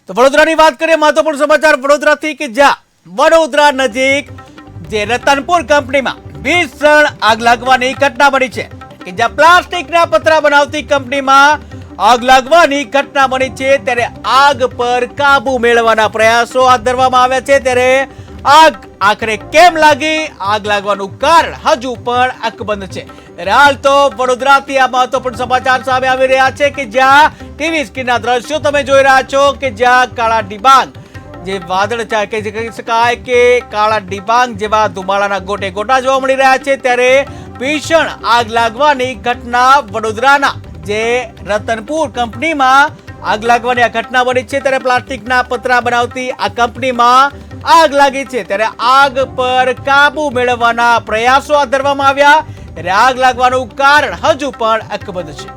તો વડોદરાની વાત કરીએ મહત્વપૂર્ણ સમાચાર વડોદરાથી કે જ્યાં વડોદરા નજીક જે રતનપુર કંપનીમાં ભીષણ આગ લાગવાની ઘટના બની છે કે જ્યાં પ્લાસ્ટિકના પતરા બનાવતી કંપનીમાં આગ લાગવાની ઘટના બની છે ત્યારે આગ પર કાબુ મેળવવાના પ્રયાસો હાથ ધરવામાં આવ્યા છે ત્યારે આગ આખરે કેમ લાગી આગ લાગવાનું કારણ હજુ પણ અકબંધ છે ત્યારે હાલ તો વડોદરાથી આ મહત્વપૂર્ણ સમાચાર સામે આવી રહ્યા છે કે જ્યાં ટીવી સ્ક્રીનના દ્રશ્યો તમે જોઈ રહ્યા છો કે જ્યાં કાળા ડિબાંગ જે વાદળ કે જે કહી શકાય કે કાળા ડિબાંગ જેવા ધુમાડાના ગોટે ગોટા જોવા મળી રહ્યા છે ત્યારે ભીષણ આગ લાગવાની ઘટના વડોદરાના જે રતનપુર કંપનીમાં આગ લાગવાની આ ઘટના બની છે ત્યારે પ્લાસ્ટિકના પતરા બનાવતી આ કંપનીમાં આગ લાગી છે ત્યારે આગ પર કાબુ મેળવવાના પ્રયાસો હાથ ધરવામાં આવ્યા ત્યારે આગ લાગવાનું કારણ હજુ પણ અકબંધ છે।